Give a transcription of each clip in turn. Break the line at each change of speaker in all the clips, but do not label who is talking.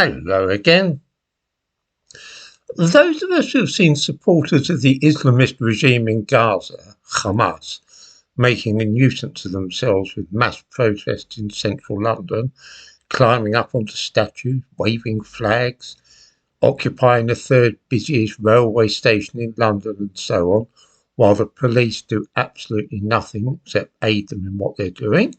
Hello again. Those of us who have seen supporters of the Islamist regime in Gaza, Hamas, making a nuisance of themselves with mass protests in central London, climbing up onto statues, waving flags, occupying the third busiest railway station in London and so on, while the police do absolutely nothing except aid them in what they're doing,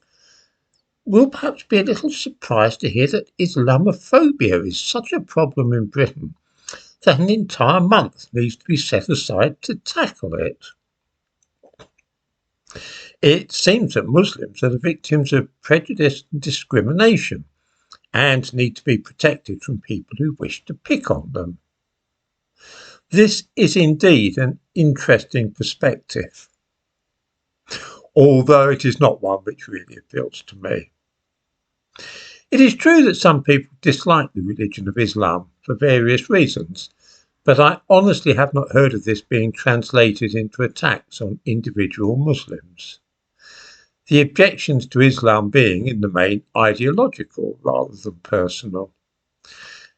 will perhaps be a little surprised to hear that Islamophobia is such a problem in Britain that an entire month needs to be set aside to tackle it. It seems that Muslims are the victims of prejudice and discrimination and need to be protected from people who wish to pick on them. This is indeed an interesting perspective, although it is not one which really appeals to me. It is true that some people dislike the religion of Islam for various reasons, but I honestly have not heard of this being translated into attacks on individual Muslims. The objections to Islam being, in the main, ideological rather than personal.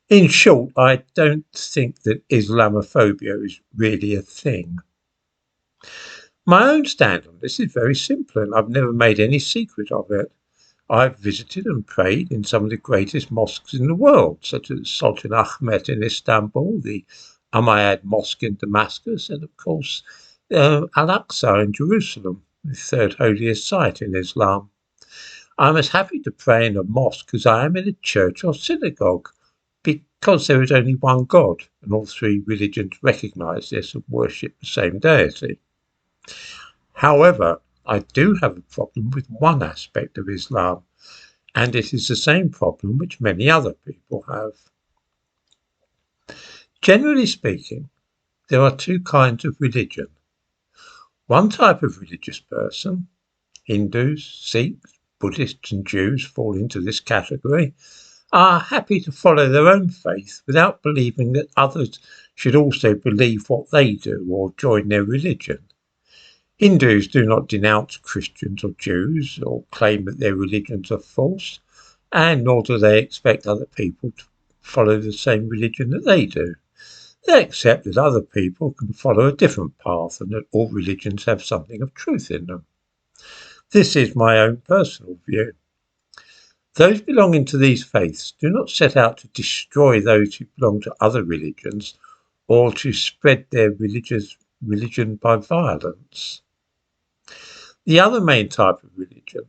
In short, I don't think that Islamophobia is really a thing. My own stand on this is very simple, and I've never made any secret of it. I've visited and prayed in some of the greatest mosques in the world, such as Sultan Ahmet in Istanbul, the Umayyad Mosque in Damascus, and of course Al-Aqsa in Jerusalem, the third holiest site in Islam. I'm as happy to pray in a mosque as I am in a church or synagogue, because there is only one God, and all three religions recognise this and worship the same deity. However, I do have a problem with one aspect of Islam, and it is the same problem which many other people have. Generally speaking, there are two kinds of religion. One type of religious person, Hindus, Sikhs, Buddhists and Jews fall into this category, are happy to follow their own faith without believing that others should also believe what they do or join their religion. Hindus do not denounce Christians or Jews or claim that their religions are false, and nor do they expect other people to follow the same religion that they do. They accept that other people can follow a different path and that all religions have something of truth in them. This is my own personal view. Those belonging to these faiths do not set out to destroy those who belong to other religions or to spread their religion by violence. The other main type of religion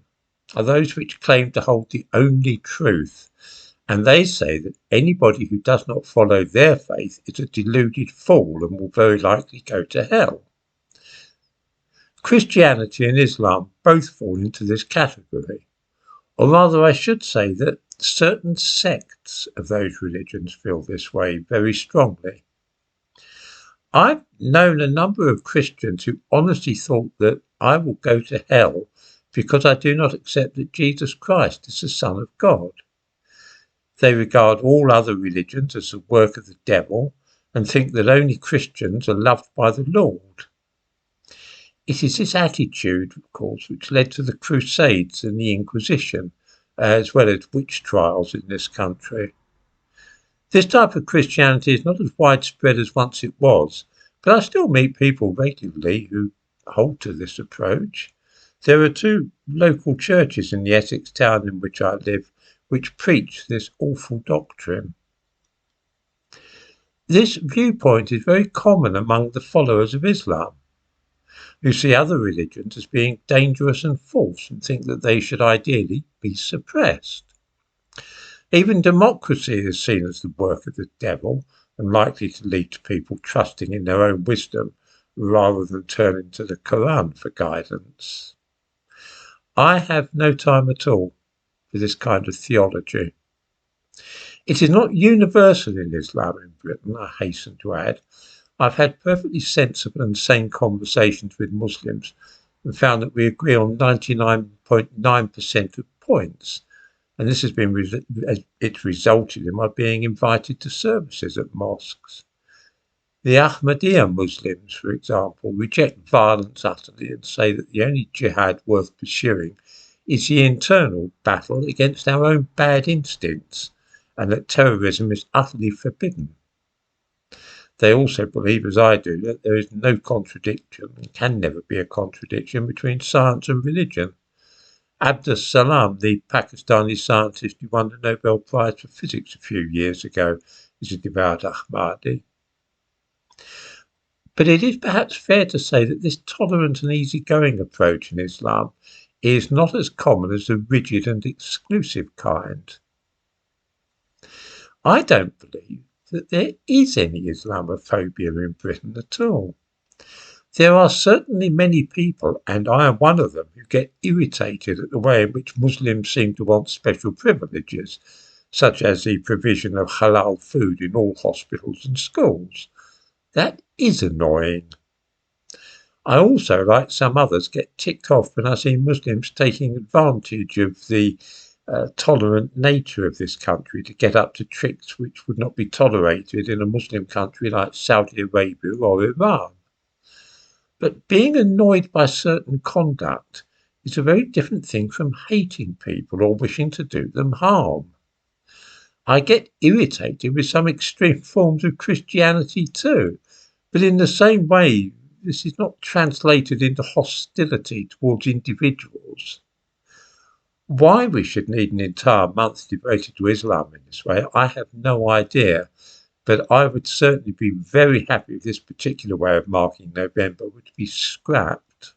are those which claim to hold the only truth, and they say that anybody who does not follow their faith is a deluded fool and will very likely go to hell. Christianity and Islam both fall into this category, or rather I should say that certain sects of those religions feel this way very strongly. I've known a number of Christians who honestly thought that I will go to hell because I do not accept that Jesus Christ is the Son of God. They regard all other religions as the work of the devil and think that only Christians are loved by the Lord. It is this attitude, of course, which led to the Crusades and the Inquisition, as well as witch trials in this country. This type of Christianity is not as widespread as once it was, but I still meet people regularly who hold to this approach. There are two local churches in the Essex town in which I live which preach this awful doctrine. This viewpoint is very common among the followers of Islam, who see other religions as being dangerous and false and think that they should ideally be suppressed. Even democracy is seen as the work of the devil and likely to lead to people trusting in their own wisdom rather than turning to the Quran for guidance. I have no time at all for this kind of theology. It is not universal in Islam in Britain, I hasten to add. I've had perfectly sensible and sane conversations with Muslims and found that we agree on 99.9% of points, and this has been it's resulted in my being invited to services at mosques. The Ahmadiyya Muslims, for example, reject violence utterly and say that the only jihad worth pursuing is the internal battle against our own bad instincts and that terrorism is utterly forbidden. They also believe, as I do, that there is no contradiction and can never be a contradiction between science and religion. Abdus Salam, the Pakistani scientist who won the Nobel Prize for Physics a few years ago, is a devout Ahmadi. But it is perhaps fair to say that this tolerant and easygoing approach in Islam is not as common as the rigid and exclusive kind. I don't believe that there is any Islamophobia in Britain at all. There are certainly many people, and I am one of them, who get irritated at the way in which Muslims seem to want special privileges, such as the provision of halal food in all hospitals and schools. That is annoying. I also, like some others, get ticked off when I see Muslims taking advantage of the tolerant nature of this country to get up to tricks which would not be tolerated in a Muslim country like Saudi Arabia or Iran. But being annoyed by certain conduct is a very different thing from hating people or wishing to do them harm. I get irritated with some extreme forms of Christianity too, but in the same way, this is not translated into hostility towards individuals. Why we should need an entire month devoted to Islam in this way, I have no idea, but I would certainly be very happy if this particular way of marking November would be scrapped.